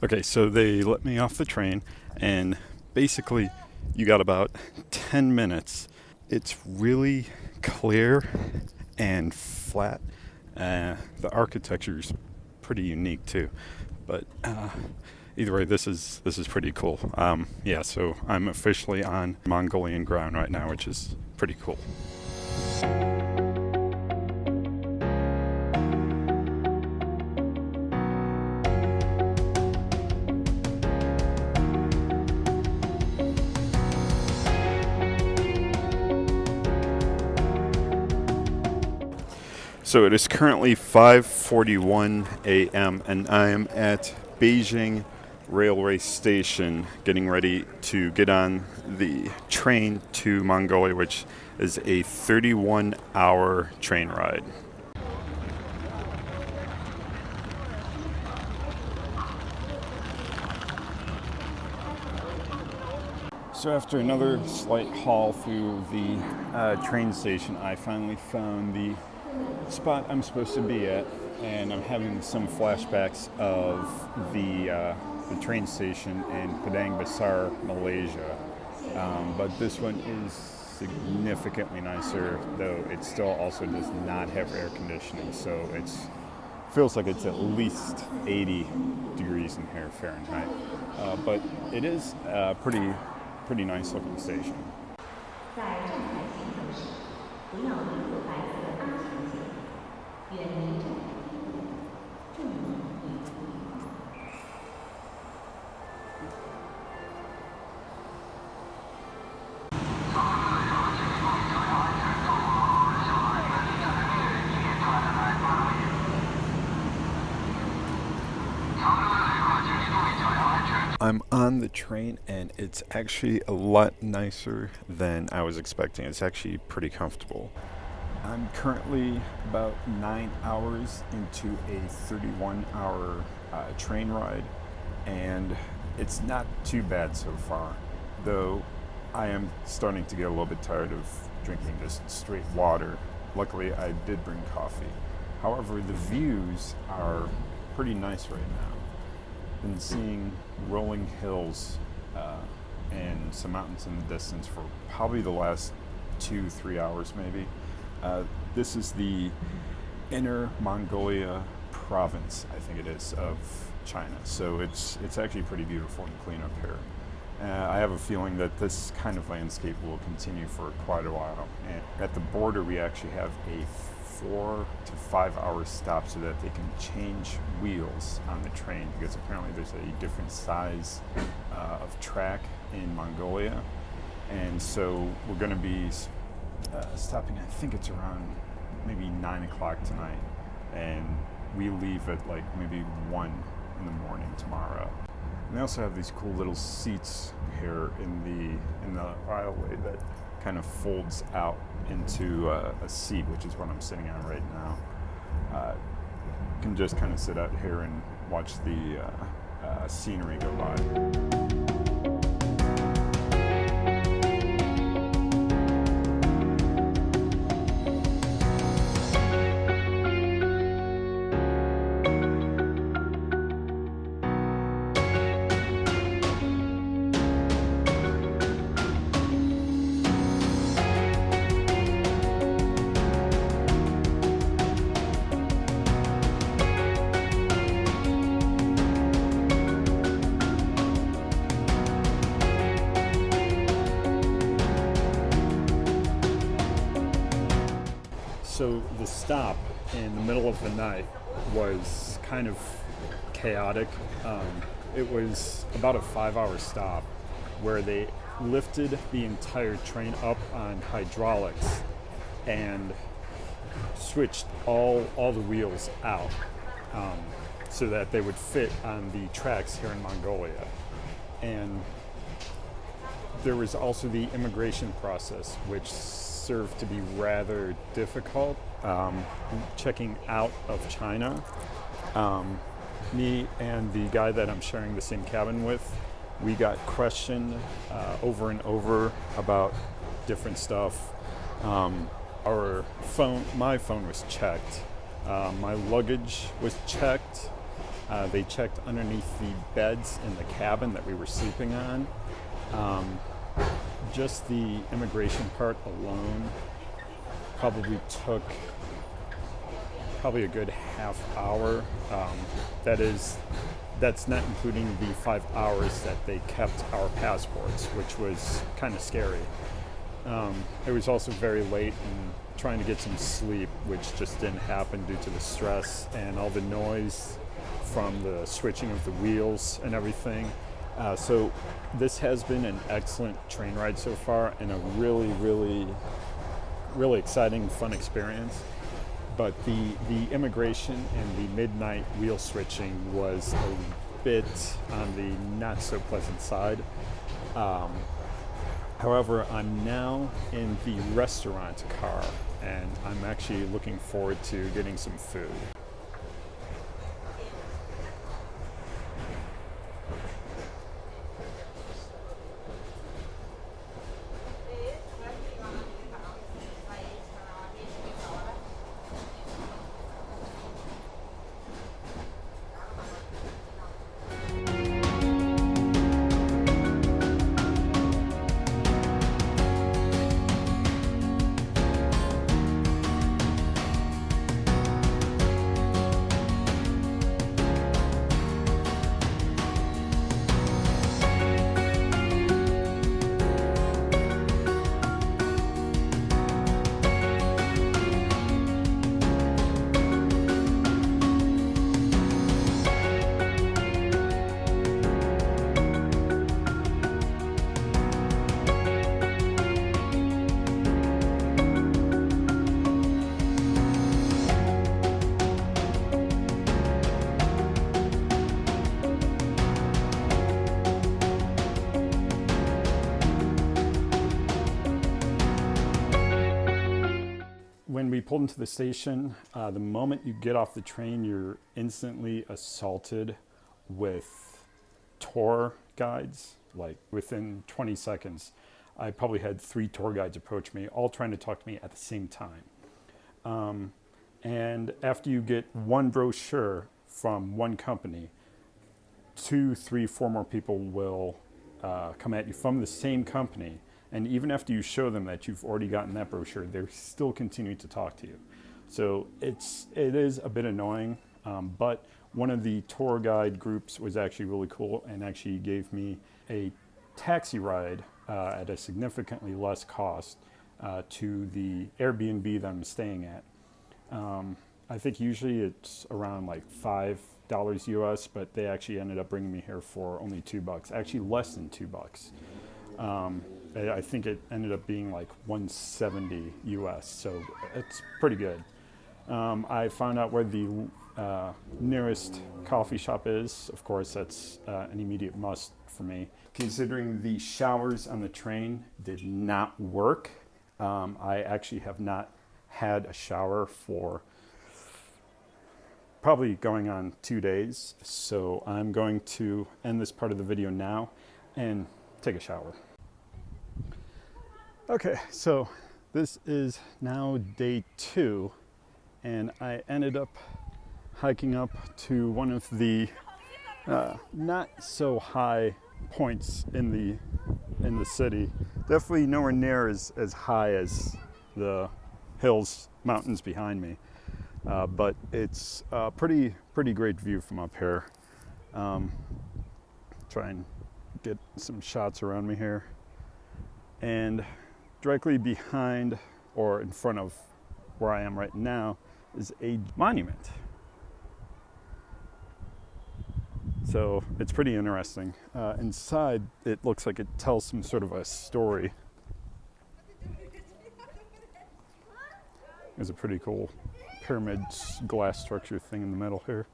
Okay, so they let me off the train, and basically, you got about 10 minutes. It's really clear and flat. The architecture is pretty unique too, but either way, this is pretty cool. Yeah, so I'm officially on Mongolian ground right now, which is pretty cool. So it is currently 5:41 a.m. and I am at Beijing Railway Station getting ready to get on the train to Mongolia, which is a 31-hour train ride. So after another slight haul through the train station, I finally found the spot I'm supposed to be at, and I'm having some flashbacks of the train station in Padang Besar, Malaysia. But this one is significantly nicer, though it still also does not have air conditioning, so it feels like it's at least 80 degrees in here Fahrenheit. But it is a pretty nice looking station. 在站台行走时，不要离左白色的安全线，远离站台地步，注意礼服。I'm on the train and it's actually a lot nicer than I was expecting. It's actually pretty comfortable. I'm currently about 9 hours into a 31-hour train ride, and it's not too bad so far, though I am starting to get a little bit tired of drinking just straight water. Luckily, I did bring coffee. However, the views are pretty nice right now. Been seeing rolling hills and some mountains in the distance for probably the last 2-3 hours maybe. This is the Inner Mongolia province, I think it is, of China. So it's actually pretty beautiful and clean up here. I have a feeling that this kind of landscape will continue for quite a while. And at the border, we actually have a 4 to 5 hour stop so that they can change wheels on the train, because apparently there's a different size of track in Mongolia, and so we're going to be stopping. I think it's around maybe 9 o'clock tonight, and we leave at like maybe 1 in the morning tomorrow. And they also have these cool little seats here in the aisleway that kind of folds out into a seat, which is what I'm sitting on right now. You can just kind of sit out here and watch the scenery go by. So the stop in the middle of the night was kind of chaotic. It was about a 5-hour stop where they lifted the entire train up on hydraulics and switched all the wheels out so that they would fit on the tracks here in Mongolia. And there was also the immigration process, which served to be rather difficult, checking out of China. Me and the guy that I'm sharing the same cabin with, we got questioned over and over about different stuff. My phone was checked, my luggage was checked, They checked underneath the beds in the cabin that we were sleeping on. Just the immigration part alone probably took a good half hour. That's not including the 5 hours that they kept our passports, which was kind of scary. It was also very late and trying to get some sleep, which just didn't happen due to the stress and all the noise from the switching of the wheels and everything. So this has been an excellent train ride so far and a really, really, really exciting, fun experience. But the immigration and the midnight wheel switching was a bit on the not so pleasant side. However, I'm now in the restaurant car and I'm actually looking forward to getting some food. When we pulled into the station, the moment you get off the train, you're instantly assaulted with tour guides. Like within 20 seconds, I probably had 3 tour guides approach me, all trying to talk to me at the same time. And after you get one brochure from one company, 2, 3, 4 more people will come at you from the same company. And even after you show them that you've already gotten that brochure, they're still continuing to talk to you. So it is a bit annoying, but one of the tour guide groups was actually really cool and actually gave me a taxi ride at a significantly less cost to the Airbnb that I'm staying at. I think usually it's around like $5 US, but they actually ended up bringing me here for only $2, actually less than $2. I think it ended up being like $170 US, so it's pretty good. I found out where the nearest coffee shop is. Of course, that's an immediate must for me. Considering the showers on the train did not work, I actually have not had a shower for probably going on 2 days. So I'm going to end this part of the video now and take a shower. Okay, so this is now day 2, and I ended up hiking up to one of the not so high points in the city. Definitely nowhere near as high as the hills, mountains behind me, but it's a pretty great view from up here. Try and get some shots around me here, and directly behind or in front of where I am right now is a monument. So it's pretty interesting. Inside, it looks like it tells some sort of a story. There's a pretty cool pyramid glass structure thing in the middle here.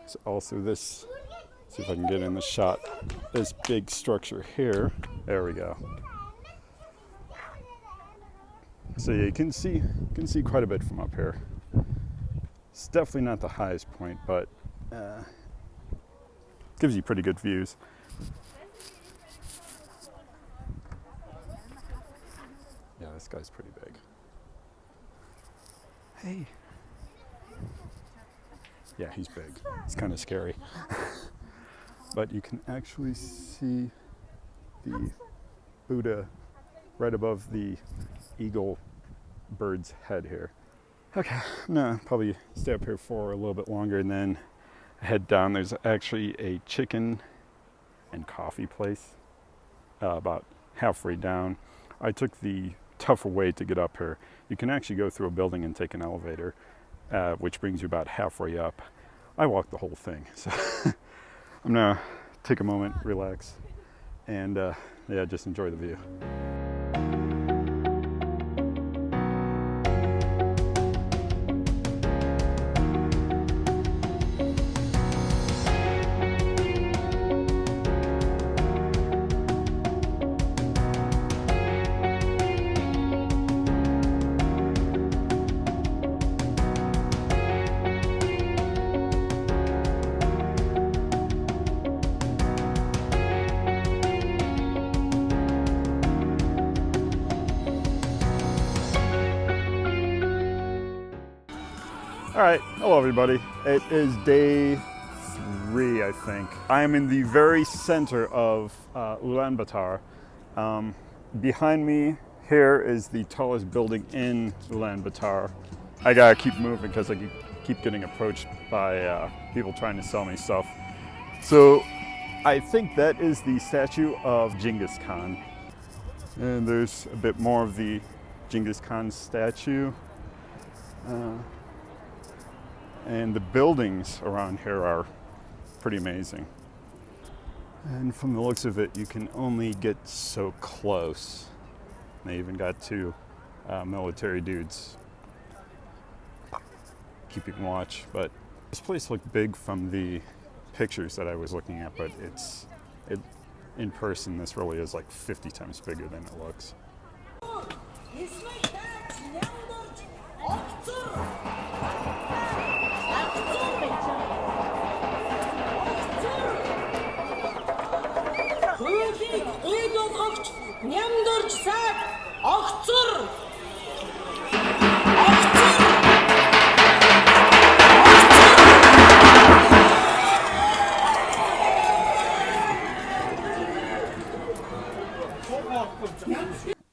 So also this, see if I can get in the shot, this big structure here. There we go. So yeah, you can see quite a bit from up here. It's definitely not the highest point, but gives you pretty good views. Yeah, this guy's pretty big. Hey. Yeah, he's big. It's kind of scary. But you can actually see the Buddha right above the eagle bird's head here. Okay, no, probably stay up here for a little bit longer and then head down. There's actually a chicken and coffee place about halfway down. I took the tougher way to get up here. You can actually go through a building and take an elevator, which brings you about halfway up. I walked the whole thing, so I'm gonna take a moment, relax, and yeah, just enjoy the view. All right, hello everybody. It is day 3, I think. I am in the very center of Ulaanbaatar. Behind me here is the tallest building in Ulaanbaatar. I gotta keep moving because I keep getting approached by people trying to sell me stuff. So I think that is the statue of Genghis Khan. And there's a bit more of the Genghis Khan statue. And the buildings around here are pretty amazing. And from the looks of it, you can only get so close. They even got 2 military dudes keeping watch. But this place looked big from the pictures that I was looking at, but in person, this really is like 50 times bigger than it looks.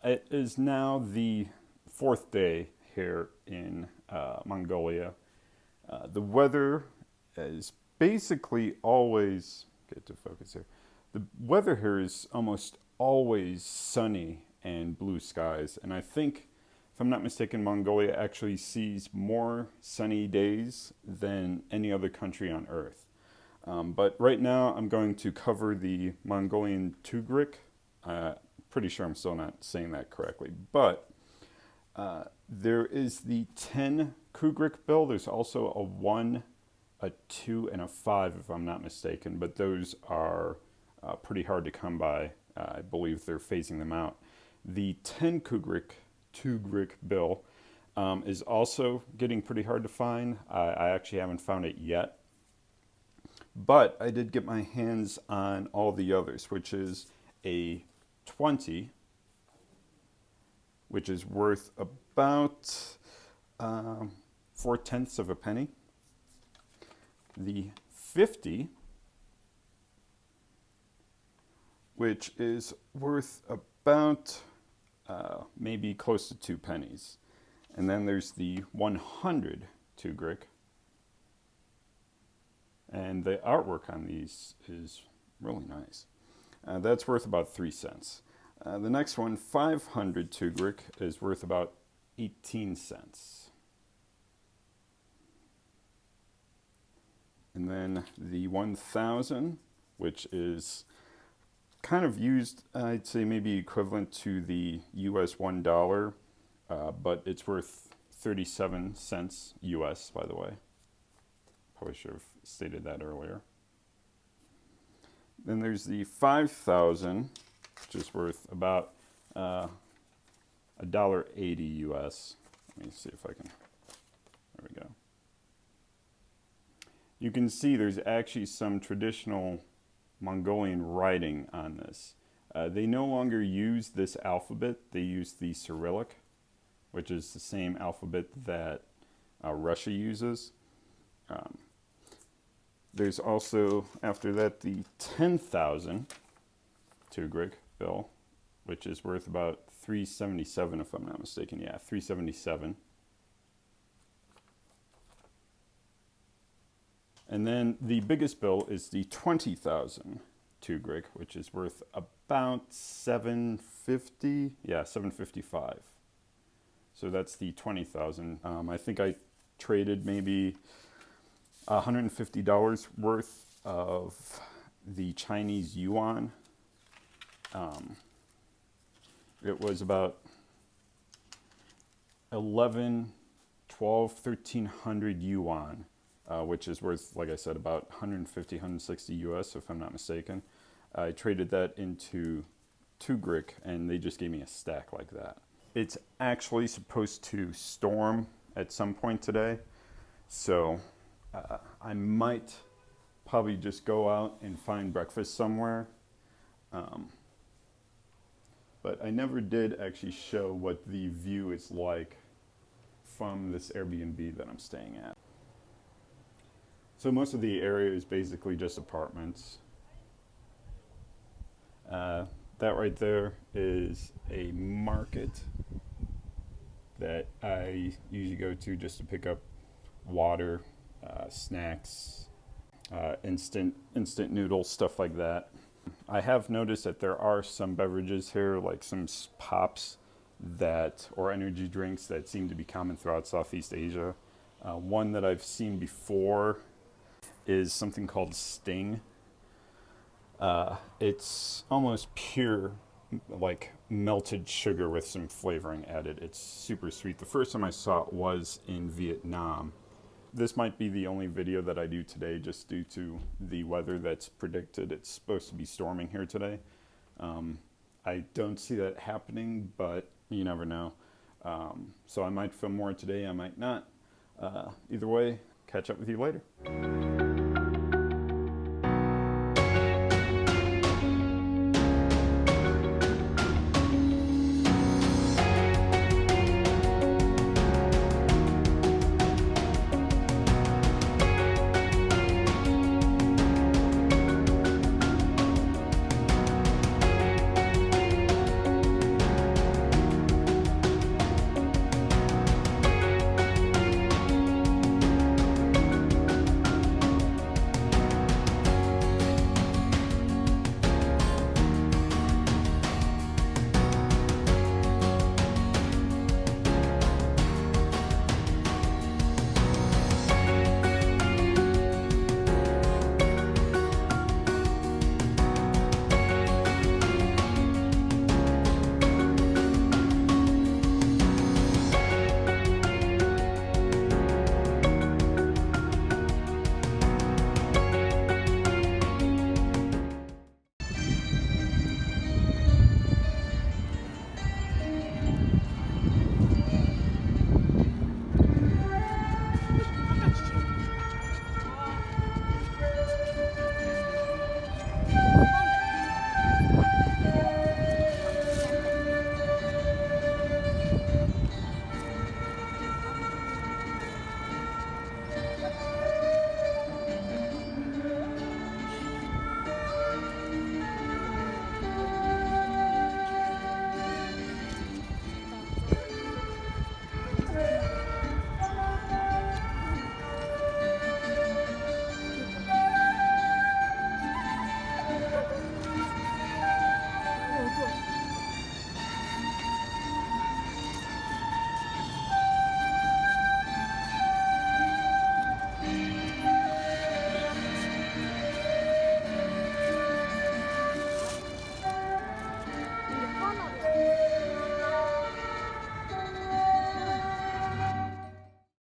It is now the 4th day here in Mongolia. The weather is basically always, get to focus here. The weather here is almost always sunny and blue skies. And I think, if I'm not mistaken, Mongolia actually sees more sunny days than any other country on Earth. But right now I'm going to cover the Mongolian Tugrik. Pretty sure I'm still not saying that correctly. But there is the 10 Kugrik bill. There's also a 1, a 2, and a 5, if I'm not mistaken. But those are pretty hard to come by. I believe they're phasing them out. The 10 Tugrik bill is also getting pretty hard to find. I actually haven't found it yet. But I did get my hands on all the others, which is a 20, which is worth about 4/10 of a penny. The 50, which is worth about maybe close to 2 pennies. And then there's the 100 Tugrik. And the artwork on these is really nice. That's worth about 3 cents. The next one, 500 Tugrik, is worth about 18 cents. And then the 1,000, which is kind of used, I'd say maybe equivalent to the US $1, but it's worth 37 cents US, by the way. Probably should have stated that earlier. Then there's the 5,000, which is worth about $1.80 US. Let me see if I can, there we go. You can see there's actually some traditional Mongolian writing on this. They no longer use this alphabet, they use the Cyrillic, which is the same alphabet that Russia uses. There's also, after that, the 10,000 Tugrik bill, which is worth about $377 if I'm not mistaken. Yeah, $377. And then the biggest bill is the 20,000 Tugrik, which is worth about $750. Yeah, $755. So that's the 20,000. I think I traded maybe $150 worth of the Chinese yuan. It was about 1,1300 yuan, which is worth, like I said, about 150, 160 US, if I'm not mistaken. I traded that into Tugrik, and they just gave me a stack like that. It's actually supposed to storm at some point today, so I might probably just go out and find breakfast somewhere. But I never did actually show what the view is like from this Airbnb that I'm staying at. So most of the area is basically just apartments. That right there is a market that I usually go to just to pick up water, snacks, instant noodles, stuff like that. I have noticed that there are some beverages here, like some pops or energy drinks that seem to be common throughout Southeast Asia. One that I've seen before is something called Sting. It's almost pure, like melted sugar with some flavoring added. It's super sweet. The first time I saw it was in Vietnam. This might be the only video that I do today just due to the weather that's predicted. It's supposed to be storming here today. I don't see that happening, but you never know. So I might film more today, I might not. Either way, catch up with you later.